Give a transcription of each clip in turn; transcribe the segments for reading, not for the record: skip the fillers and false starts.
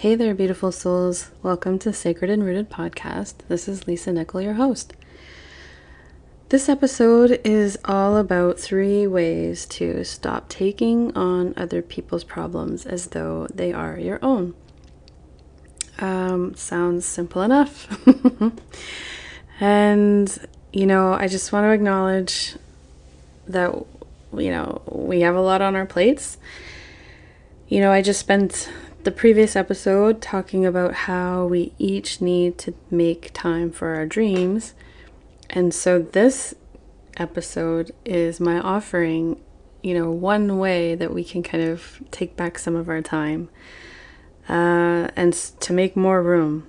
Hey there, beautiful souls. Welcome to Sacred and Rooted Podcast. This is Lisa Nickel, your host. This episode is all about 3 ways to stop taking on other people's problems as though they are your own. Sounds simple enough. And, I just want to acknowledge that, we have a lot on our plates. I just spent the previous episode talking about how we each need to make time for our dreams. And so this episode is my offering, one way that we can kind of take back some of our time and to make more room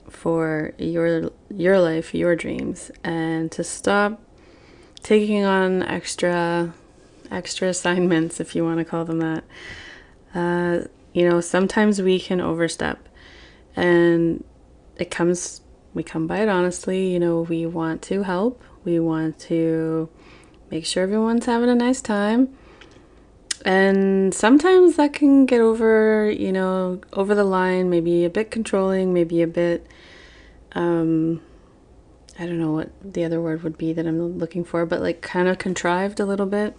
for your life, your dreams, and to stop taking on extra assignments, if you want to call them that. Sometimes we can overstep, and we come by it honestly. We want to help. We want to make sure everyone's having a nice time. And sometimes that can get over the line, maybe a bit controlling, maybe a bit, I don't know what the other word would be that I'm looking for, but like kind of contrived a little bit.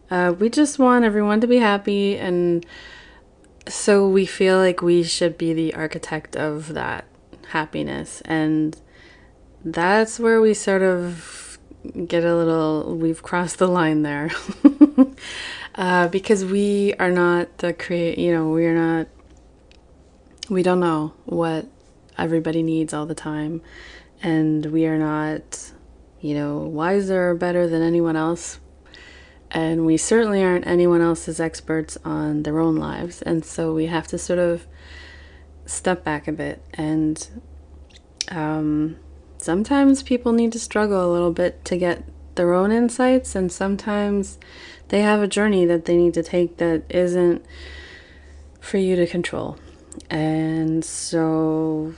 We just want everyone to be happy, and so we feel like we should be the architect of that happiness. And that's where we sort of get we've crossed the line there. Because we are not we don't know what everybody needs all the time. And we are not, wiser or better than anyone else. And we certainly aren't anyone else's experts on their own lives. And so we have to sort of step back a bit. And sometimes people need to struggle a little bit to get their own insights. And sometimes they have a journey that they need to take that isn't for you to control. And so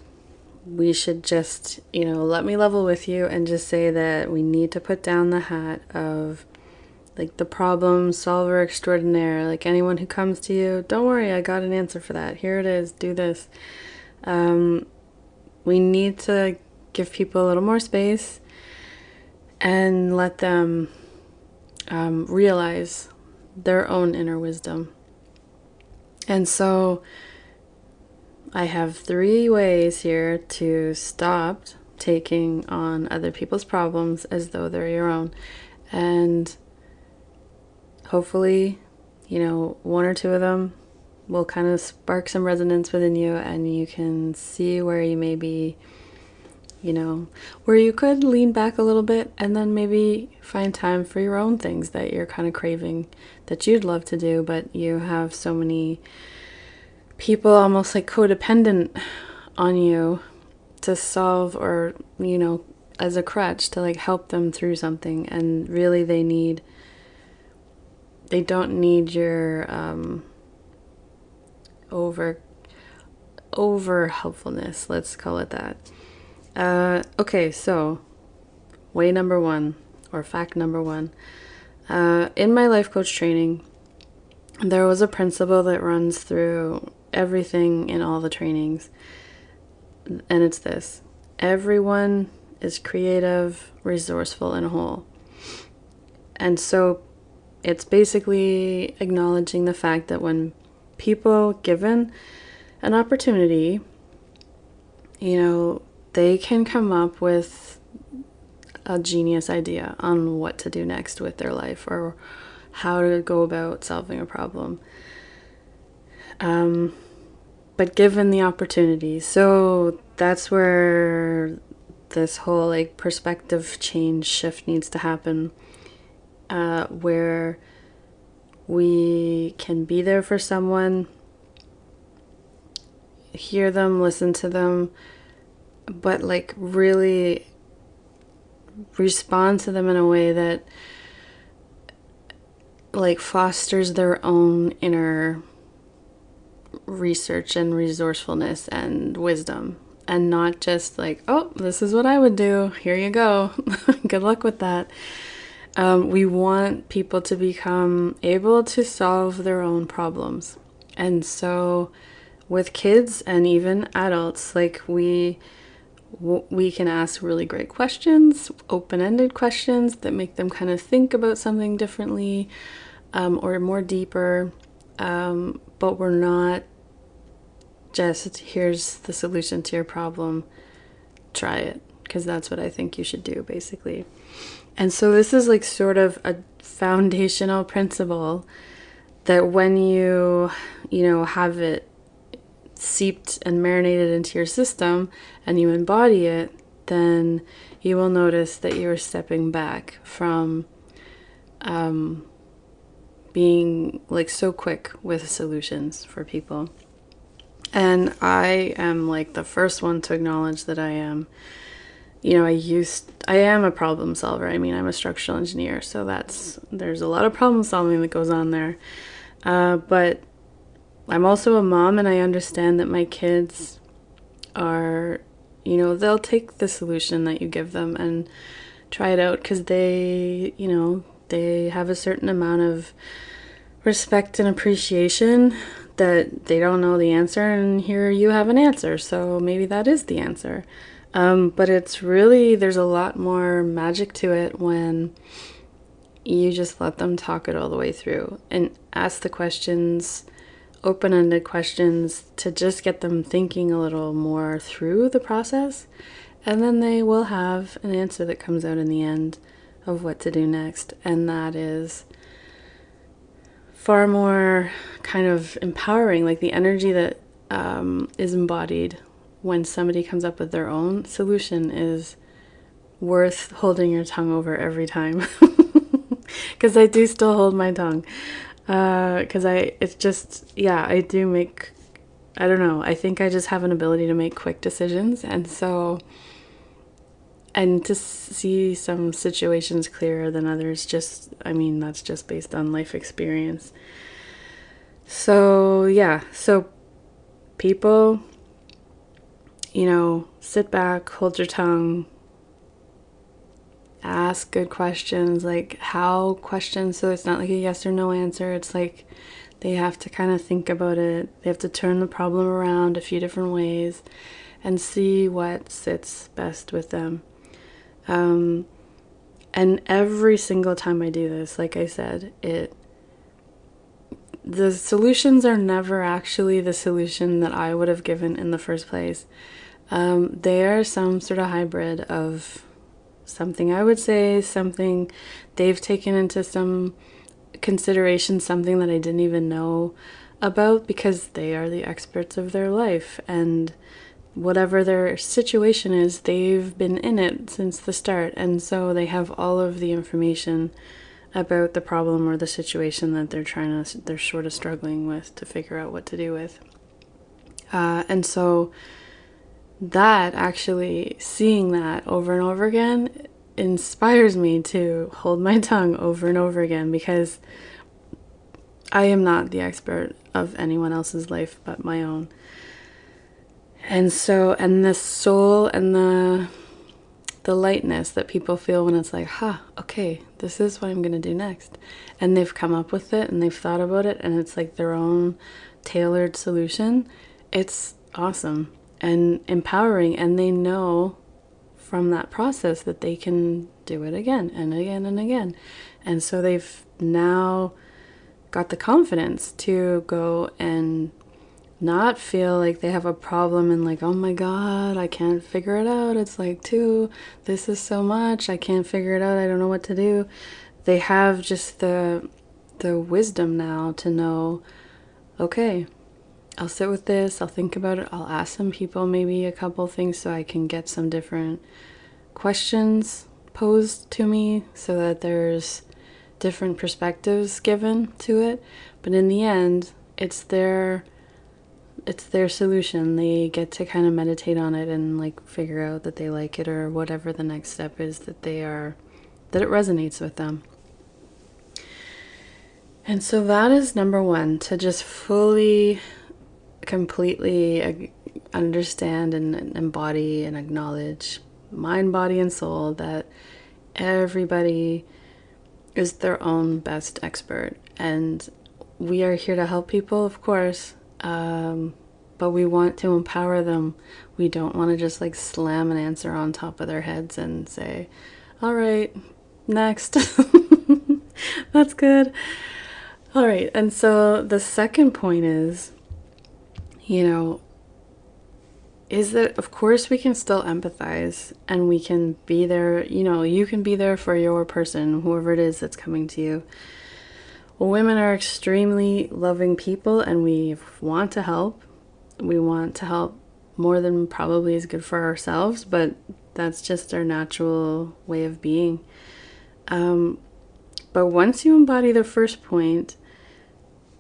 we should just, let me level with you and just say that we need to put down the hat of like the problem solver extraordinaire. Like anyone who comes to you, don't worry, I got an answer for that. Here it is, do this. We need to give people a little more space and let them realize their own inner wisdom. And so I have 3 ways here to stop taking on other people's problems as though they're your own. And hopefully, 1 or 2 of them will kind of spark some resonance within you, and you can see where you may be, where you could lean back a little bit and then maybe find time for your own things that you're kind of craving, that you'd love to do, but you have so many people almost like codependent on you to solve, or, as a crutch to like help them through something. And really they don't need your over helpfulness, let's call it that. Okay, so way number 1, or fact number 1. In my life coach training, there was a principle that runs through everything in all the trainings. And it's this: everyone is creative, resourceful, and whole. And so it's basically acknowledging the fact that when people given an opportunity, they can come up with a genius idea on what to do next with their life, or how to go about solving a problem. But given the opportunity. So that's where this whole like perspective change shift needs to happen, where we can be there for someone, hear them, listen to them, but like really respond to them in a way that like fosters their own inner research and resourcefulness and wisdom, and not just like, oh, this is what I would do, here you go. Good luck with that. We want people to become able to solve their own problems. And so with kids and even adults, like we can ask really great questions, open-ended questions that make them kind of think about something differently, or more deeper, but we're not just, here's the solution to your problem, try it, because that's what I think you should do, basically. And so this is like sort of a foundational principle that when you have it seeped and marinated into your system and you embody it, then you will notice that you're stepping back from being like so quick with solutions for people. And I am like the first one to acknowledge that I am. I am a problem solver. I mean, I'm a structural engineer, so there's a lot of problem solving that goes on there. But I'm also a mom, and I understand that my kids are, they'll take the solution that you give them and try it out because they have a certain amount of respect and appreciation that they don't know the answer, and here you have an answer, so maybe that is the answer. But it's really, there's a lot more magic to it when you just let them talk it all the way through and ask the questions, open-ended questions, to just get them thinking a little more through the process. And then they will have an answer that comes out in the end of what to do next. And that is far more kind of empowering, like the energy that is embodied when somebody comes up with their own solution is worth holding your tongue over every time. Because I do still hold my tongue. Because I do make, I don't know, I think I just have an ability to make quick decisions. And to see some situations clearer than others, that's just based on life experience. So, people, sit back, hold your tongue, ask good questions, like how questions, so it's not like a yes or no answer. It's like they have to kind of think about it. They have to turn the problem around a few different ways and see what sits best with them. And every single time I do this, like I said, the solutions are never actually the solution that I would have given in the first place. They are some sort of hybrid of something I would say, something they've taken into some consideration, something that I didn't even know about, because they are the experts of their life, and whatever their situation is, they've been in it since the start, and so they have all of the information about the problem or the situation that they're sort of struggling with to figure out what to do with. And so that actually, seeing that over and over again, inspires me to hold my tongue over and over again, because I am not the expert of anyone else's life but my own. And so, and the soul and the lightness that people feel when it's like, okay, this is what I'm going to do next. And they've come up with it and they've thought about it, and it's like their own tailored solution. It's awesome and empowering, and they know from that process that they can do it again and again and again. And so they've now got the confidence to go and not feel like they have a problem and like, oh my God, I can't figure it out. It's like, this is so much. I can't figure it out. I don't know what to do. They have just the wisdom now to know, okay, I'll sit with this. I'll think about it. I'll ask some people maybe a couple things so I can get some different questions posed to me so that there's different perspectives given to it. But in the end, it's their solution. They get to kind of meditate on it and like figure out that they like it, or whatever the next step is that it resonates with them. And so that is number one, to just fully, completely understand and embody and acknowledge, mind, body, and soul, that everybody is their own best expert. And we are here to help people, of course. but we want to empower them. We don't want to just like slam an answer on top of their heads and say, all right, next. That's good. All right. And so the second point is, is that of course we can still empathize and we can be there. You can be there for your person, whoever it is that's coming to you. Women are extremely loving people, and we want to help. We want to help more than probably is good for ourselves, but that's just our natural way of being. But once you embody the first point,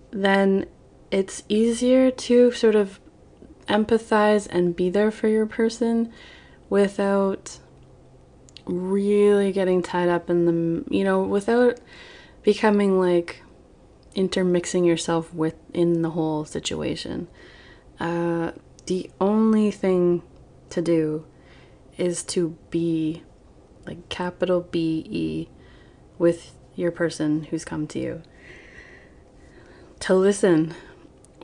then it's easier to sort of empathize and be there for your person without really getting tied up in without becoming like intermixing yourself within the whole situation. The only thing to do is to be, like capital B-E, with your person who's come to you. To listen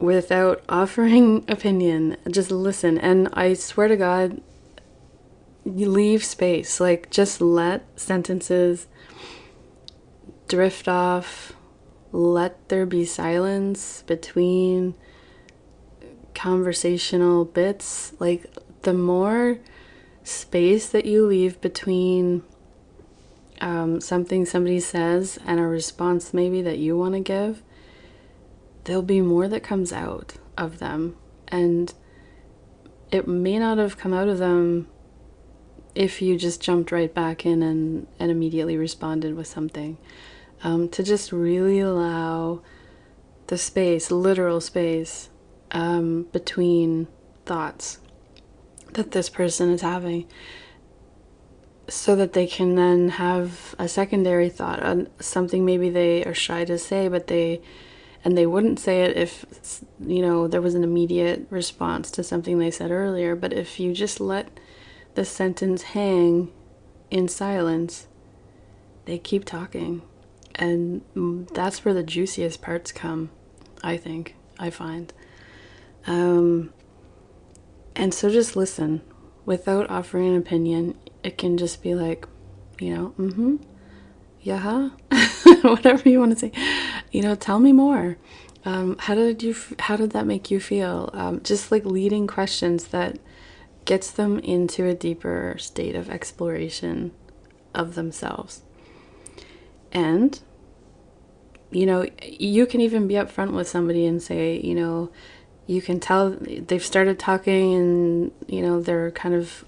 without offering opinion. Just listen. And I swear to God, you leave space. Like, just let sentences drift off. Let there be silence between conversational bits. Like, the more space that you leave between something somebody says and a response maybe that you want to give, there'll be more that comes out of them. And it may not have come out of them if you just jumped right back in and immediately responded with something. To just really allow the space, literal space, between thoughts that this person is having, so that they can then have a secondary thought on something maybe they are shy to say, but they wouldn't say it if, there was an immediate response to something they said earlier. But if you just let the sentence hang in silence, they keep talking. And that's where the juiciest parts come, I find. And so just listen without offering an opinion. It can just be like, yeah, whatever you want to say. Tell me more. How did that make you feel? Just like leading questions that gets them into a deeper state of exploration of themselves. And, you can even be upfront with somebody and say, you can tell they've started talking and, they're kind of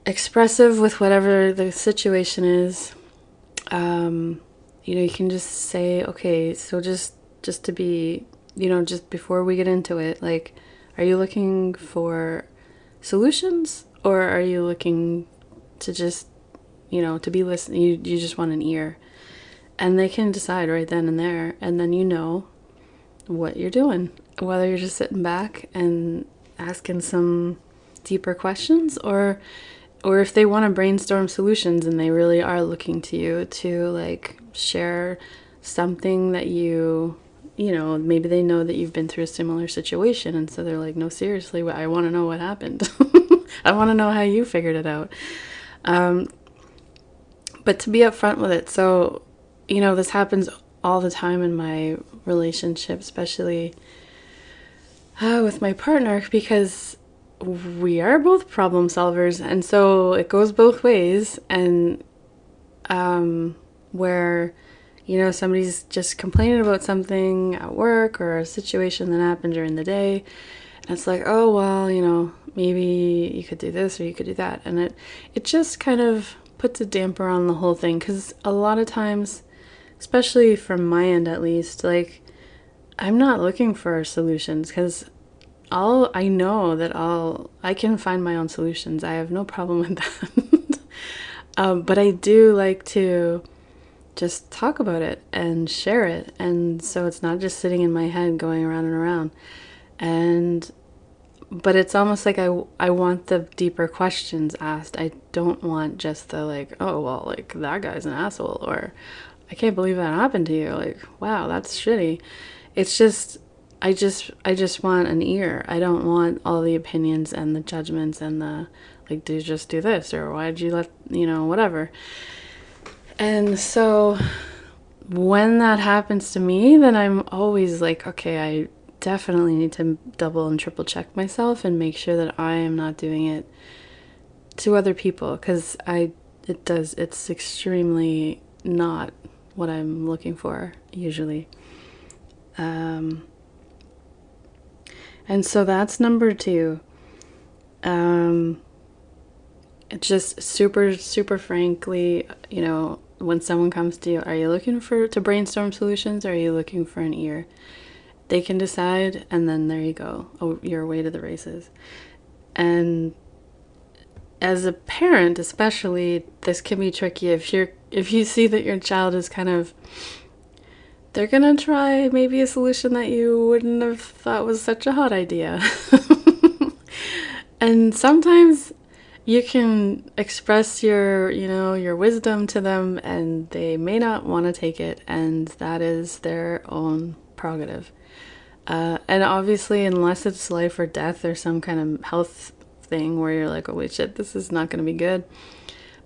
expressive with whatever the situation is. You can just say, okay, so just to be, just before we get into it, like, are you looking for solutions, or are you looking to just, to be listening? You just want an ear. And they can decide right then and there, and then what you're doing, whether you're just sitting back and asking some deeper questions, or if they want to brainstorm solutions and they really are looking to you to like share something that maybe they know that you've been through a similar situation, and so they're like, no, seriously, I want to know what happened. I want to know how you figured it out. But to be upfront with it. So, this happens all the time in my relationship, especially with my partner, because we are both problem solvers, and so it goes both ways. And where somebody's just complaining about something at work or a situation that happened during the day, and it's like, oh well, maybe you could do this or you could do that, and it just kind of puts a damper on the whole thing, because a lot of times, especially from my end at least, like, I'm not looking for solutions, because I know that I can find my own solutions. I have no problem with that. But I do like to just talk about it and share it. And so it's not just sitting in my head going around and around. But it's almost like I want the deeper questions asked. I don't want just the like, oh, well, like, that guy's an asshole, or I can't believe that happened to you. Like, wow, that's shitty. It's just, I just want an ear. I don't want all the opinions and the judgments and the like, do just do this, or why did you let, whatever. And so when that happens to me, then I'm always like, okay, I definitely need to double and triple check myself and make sure that I am not doing it to other people, because it's extremely not what I'm looking for usually. And so that's number 2. It's just super, super frankly, when someone comes to you, are you looking to brainstorm solutions, or are you looking for an ear? They can decide, and then there you go. Oh, you're away to the races. And as a parent, especially, this can be tricky if you see that your child is kind of, they're gonna try maybe a solution that you wouldn't have thought was such a hot idea. And sometimes you can express your wisdom to them, and they may not want to take it, and that is their own prerogative. And obviously, unless it's life or death or some kind of health thing where you're like, holy shit, this is not going to be good.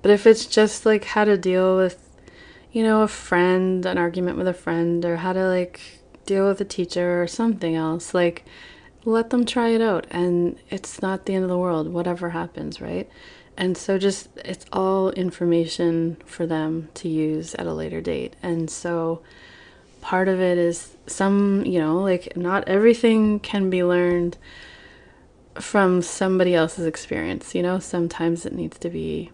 But if it's just like how to deal with, a friend, an argument with a friend, or how to like deal with a teacher or something else, like, let them try it out, and it's not the end of the world, whatever happens, right? And so just, it's all information for them to use at a later date. And so part of it is like, not everything can be learned from somebody else's experience. Sometimes it needs to be,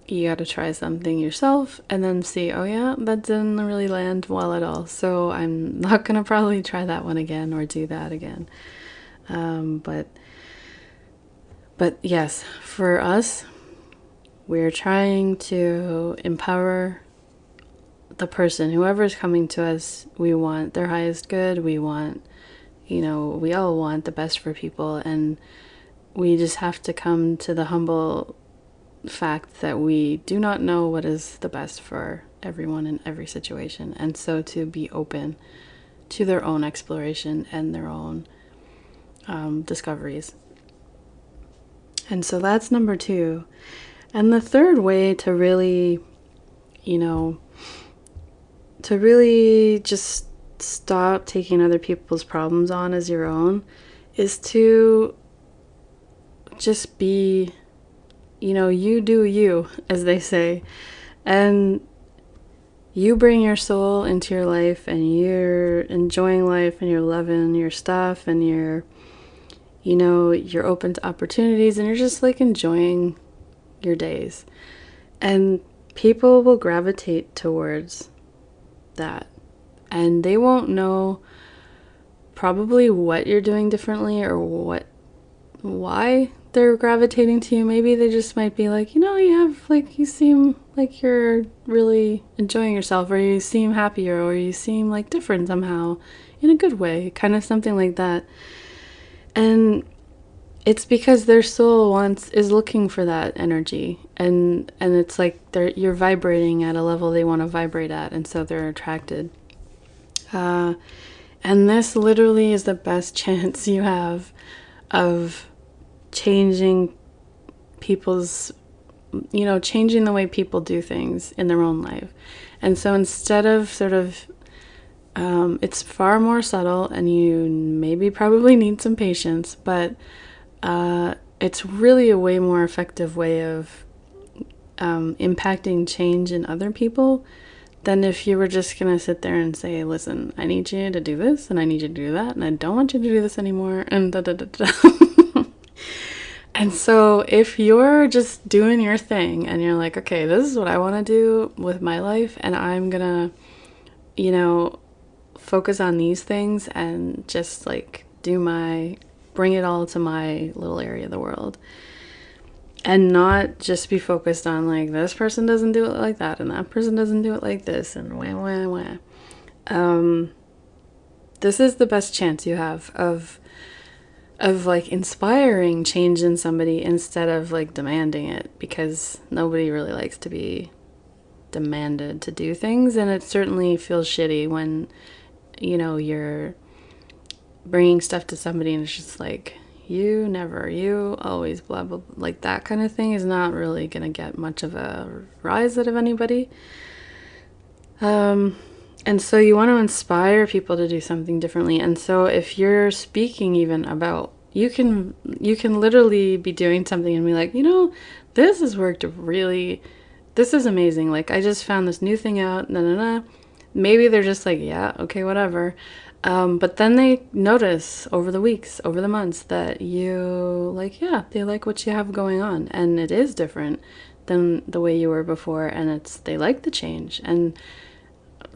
you got to try something yourself and then see, oh yeah, that didn't really land well at all, so I'm not gonna probably try that one again or do that again. But yes, for us, we're trying to empower the person, whoever is coming to us. We want their highest good. We want, we all want the best for people, and we just have to come to the humble fact that we do not know what is the best for everyone in every situation. And so to be open to their own exploration and their own discoveries. And so that's number 2. And the third way to really, to really just stop taking other people's problems on as your own is to just be, you do you, as they say. And you bring your soul into your life, and you're enjoying life, and you're loving your stuff, and you're open to opportunities, and you're just like enjoying your days. And people will gravitate towards that, and they won't know probably what you're doing differently or why they're gravitating to you. Maybe they just might be like, you seem like you're really enjoying yourself, or you seem happier, or you seem like different somehow in a good way, kind of something like that. And it's because their soul is looking for that energy, and it's like you're vibrating at a level they want to vibrate at, and so they're attracted. And this literally is the best chance you have of changing changing the way people do things in their own life. And so instead of sort of, it's far more subtle, and you maybe probably need some patience, but it's really a way more effective way of impacting change in other people than if you were just going to sit there and say, listen, I need you to do this, and I need you to do that, and I don't want you to do this anymore, and da da da da. And so if you're just doing your thing, and you're like, okay, this is what I want to do with my life, and I'm going to, focus on these things, and just like bring it all to my little area of the world, and not just be focused on like, this person doesn't do it like that, and that person doesn't do it like this, and wah. This is the best chance you have of like inspiring change in somebody instead of like demanding it, because nobody really likes to be demanded to do things, and it certainly feels shitty when you're bringing stuff to somebody and it's just like, you never, you always, blah, blah, blah. Like that kind of thing is not really going to get much of a rise out of anybody. And so you want to inspire people to do something differently. And so if you're speaking even about, you can literally be doing something and be like, this has worked really, this is amazing. Like I just found this new thing out, Maybe they're just like, yeah, okay, whatever. But then they notice over the weeks, over the months that you like, yeah, they like what you have going on, and it is different than the way you were before, and they like the change. And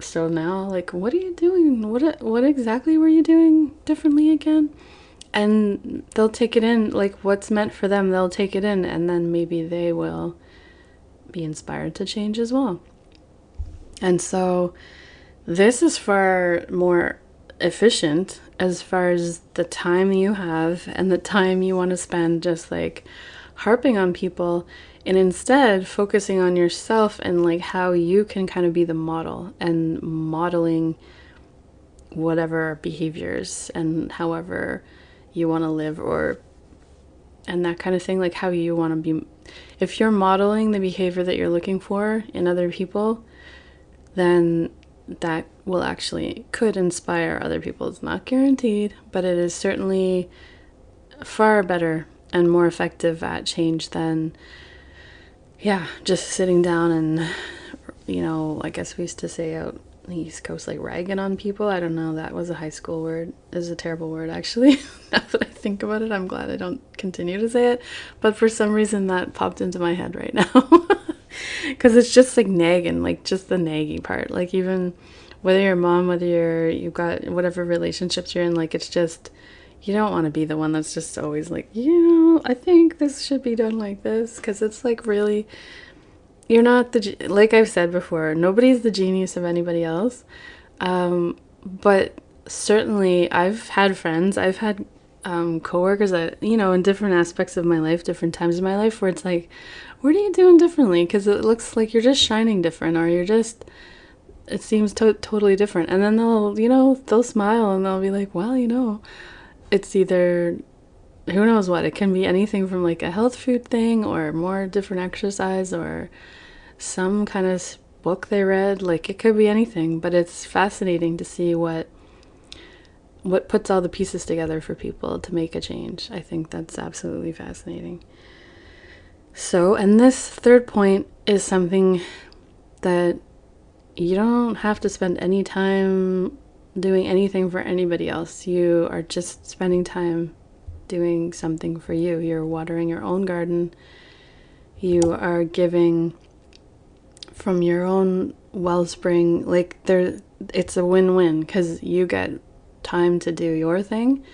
so now, like, what are you doing? What exactly were you doing differently again? And they'll take it in, like what's meant for them, they'll take it in, and then maybe they will be inspired to change as well. And so this is far more efficient as far as the time you have and the time you want to spend just like harping on people, and instead focusing on yourself and like how you can kind of be the model and modeling whatever behaviors and however you want to live, and that kind of thing, like how you want to be. If you're modeling the behavior that you're looking for in other people, then that will actually could inspire other people. It's not guaranteed, but it is certainly far better and more effective at change than, just sitting down and, I guess we used to say out the East Coast, like ragging on people. I don't know, that was a high school word. It was a terrible word, actually. Now that I think about it, I'm glad I don't continue to say it. But for some reason, that popped into my head right now. Because it's just like nagging, like just the naggy part. Like even whether you're a mom, whether you've got whatever relationships you're in, like it's just, you don't want to be the one that's just always like, I think this should be done like this. Because it's like really, you're not like I've said before, nobody's the genius of anybody else. But certainly I've had friends, I've had coworkers that, in different aspects of my life, different times in my life, where it's like, what are you doing differently? Because it looks like you're just shining different, or it seems totally different. And then they'll smile and they'll be like, well, it's either, who knows what, it can be anything from like a health food thing or more different exercise or some kind of book they read. Like it could be anything, but it's fascinating to see what puts all the pieces together for people to make a change. I think that's absolutely fascinating. So, and this third point is something that you don't have to spend any time doing anything for anybody else. You are just spending time doing something for you. You're watering your own garden. You are giving from your own wellspring. Like it's a win-win because you get time to do your thing,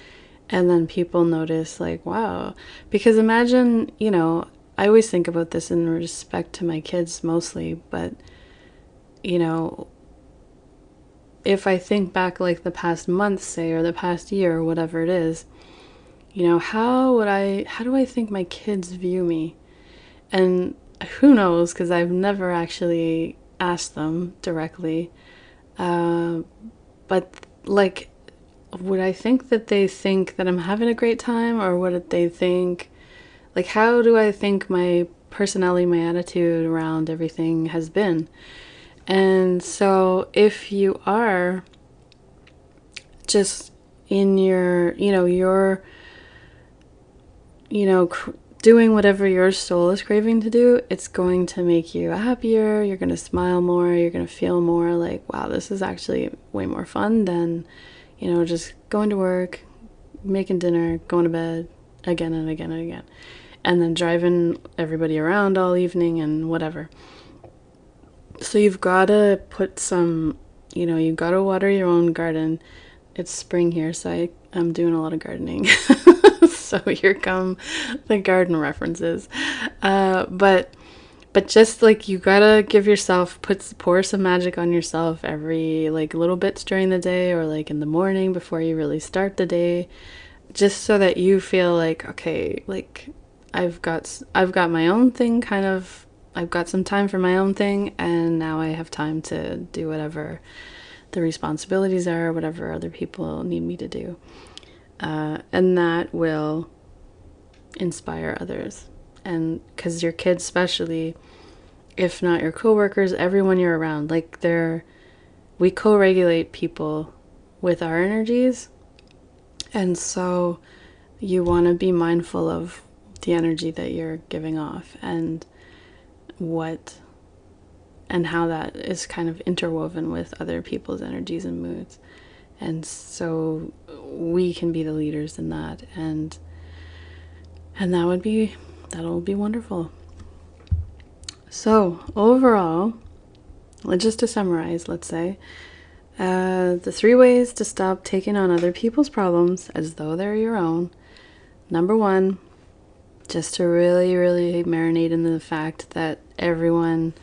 and then people notice like, wow. Because imagine, I always think about this in respect to my kids mostly, but if I think back like the past month, say, or the past year or whatever it is, how do I think my kids view me? And who knows, because I've never actually asked them directly. But like, would I think that they think that I'm having a great time, or would they think, like, how do I think my personality, my attitude around everything has been? And so if you are just in your, doing whatever your soul is craving to do, it's going to make you happier. You're going to smile more. You're going to feel more like, wow, this is actually way more fun than, just going to work, making dinner, going to bed again and again and again, and then driving everybody around all evening and whatever. So you've got to put some, you've got to water your own garden. It's spring here, so I'm doing a lot of gardening. So here come the garden references. But just like you gotta give yourself, pour some magic on yourself every like little bits during the day, or like in the morning before you really start the day, just so that you feel like, okay, like I've got my own thing kind of, I've got some time for my own thing, and now I have time to do whatever the responsibilities are, whatever other people need me to do. And that will inspire others. And because your kids, especially, if not your coworkers, everyone you're around, like we co-regulate people with our energies. And so you want to be mindful of the energy that you're giving off and how that is kind of interwoven with other people's energies and moods. And so we can be the leaders in that, and that'll be wonderful. So overall, just to summarize, let's say, the 3 ways to stop taking on other people's problems as though they're your own. Number 1, just to really, really marinate in the fact that everyone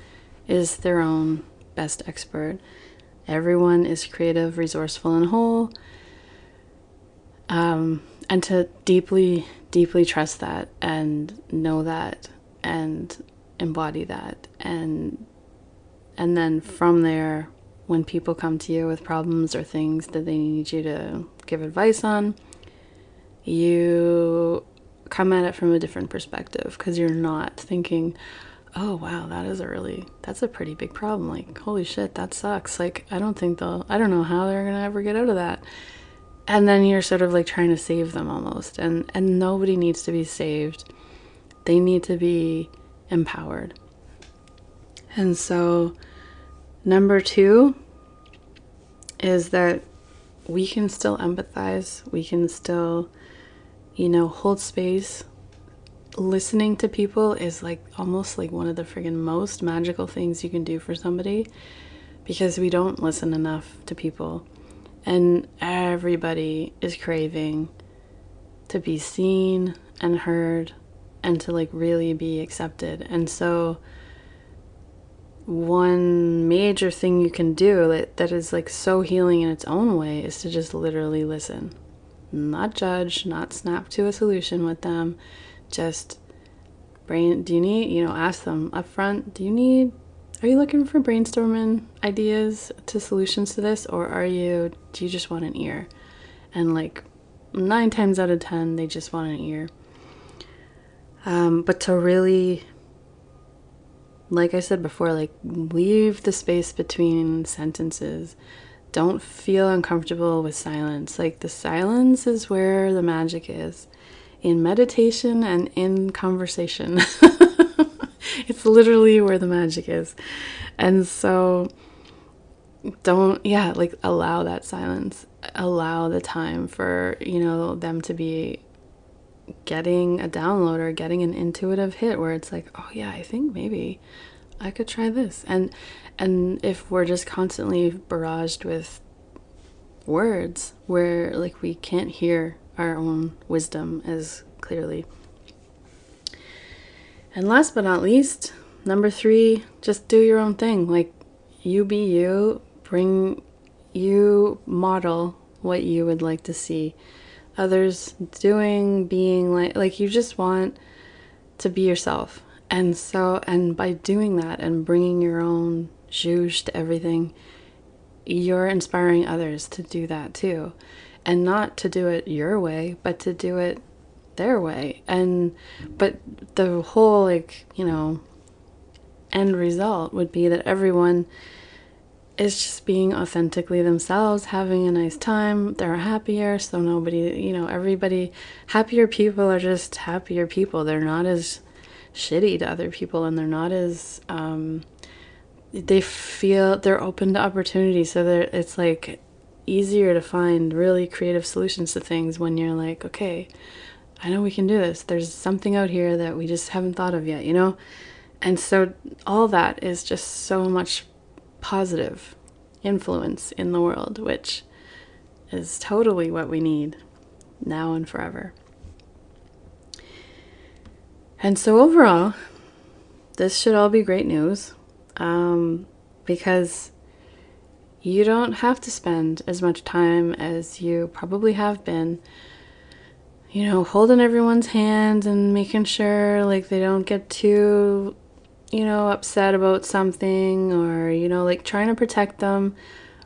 is their own best expert. Everyone is creative, resourceful, and whole. And to deeply, deeply trust that and know that and embody that. And then from there, when people come to you with problems or things that they need you to give advice on, you come at it from a different perspective, because you're not thinking, oh wow, that's a pretty big problem, like holy shit, that sucks, like I don't know how they're gonna ever get out of that. And then you're sort of like trying to save them almost, and nobody needs to be saved. They need to be empowered. And so number 2 is that we can still empathize, we can still, hold space. Listening to people is like almost like one of the friggin' most magical things you can do for somebody, because we don't listen enough to people, and everybody is craving to be seen and heard and to like really be accepted. And so one major thing you can do that is like so healing in its own way is to just literally listen, not judge, not snap to a solution with them. Just do you need, ask them up front, are you looking for brainstorming ideas to solutions to this, or do you just want an ear? And like 9 times out of 10, they just want an ear. But to really, like I said before, like leave the space between sentences. Don't feel uncomfortable with silence. Like the silence is where the magic is. In meditation and in conversation. It's literally where the magic is. And so allow that silence. Allow the time for, them to be getting a download or getting an intuitive hit where it's like, oh yeah, I think maybe I could try this. And if we're just constantly barraged with words where like we can't hear our own wisdom as clearly. And last but not least, number 3, just do your own thing. Like, you be you, model what you would like to see others doing, being, like you just want to be yourself. And by doing that and bringing your own zhuzh to everything, you're inspiring others to do that too. And not to do it your way, but to do it their way. But the whole, end result would be that everyone is just being authentically themselves, having a nice time. They're happier, so nobody, everybody, happier people are just happier people. They're not as shitty to other people, and they're not as, they feel they're open to opportunity. So it's like easier to find really creative solutions to things when you're like, okay, I know we can do this. There's something out here that we just haven't thought of yet, And so all that is just so much positive influence in the world, which is totally what we need now and forever. And so overall, this should all be great news, because you don't have to spend as much time as you probably have been, holding everyone's hand and making sure like they don't get too, upset about something, or, like trying to protect them,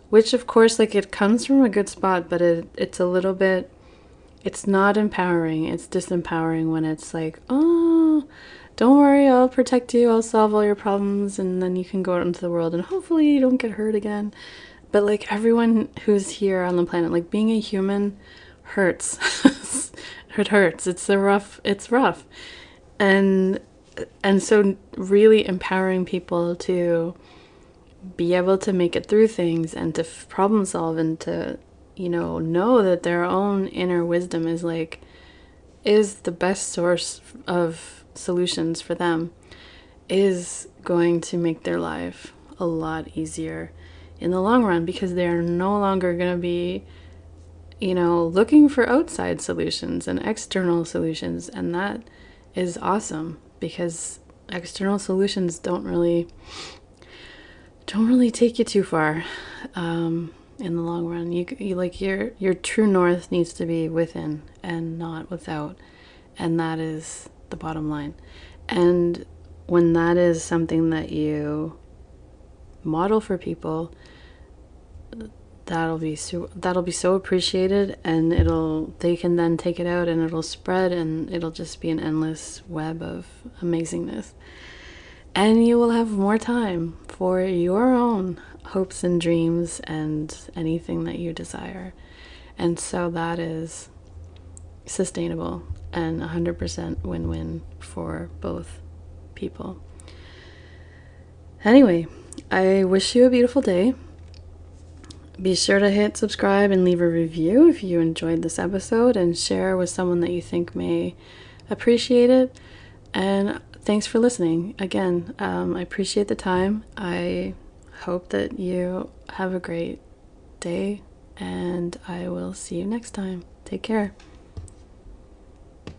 which of course, like it comes from a good spot, but it's a little bit It's not empowering, it's disempowering when it's like, oh, don't worry, I'll protect you, I'll solve all your problems, and then you can go out into the world and hopefully you don't get hurt again. But like everyone who's here on the planet, like being a human hurts. It hurts. It's rough. And so really empowering people to be able to make it through things and to problem solve and to, know that their own inner wisdom is the best source of solutions for them, is going to make their life a lot easier in the long run, because they're no longer going to be, looking for outside solutions and external solutions. And that is awesome, because external solutions don't really take you too far in the long run. You like your true north needs to be within and not without, and that is the bottom line. And when that is something that you model for people, that'll be so appreciated, and they can then take it out and it'll spread, and it'll just be an endless web of amazingness. And you will have more time for your own hopes and dreams and anything that you desire. And so that is sustainable and 100% win-win for both people. Anyway, I wish you a beautiful day. Be sure to hit subscribe and leave a review if you enjoyed this episode, and share with someone that you think may appreciate it. And thanks for listening. Again, I appreciate the time. I hope that you have a great day, and I will see you next time. Take care.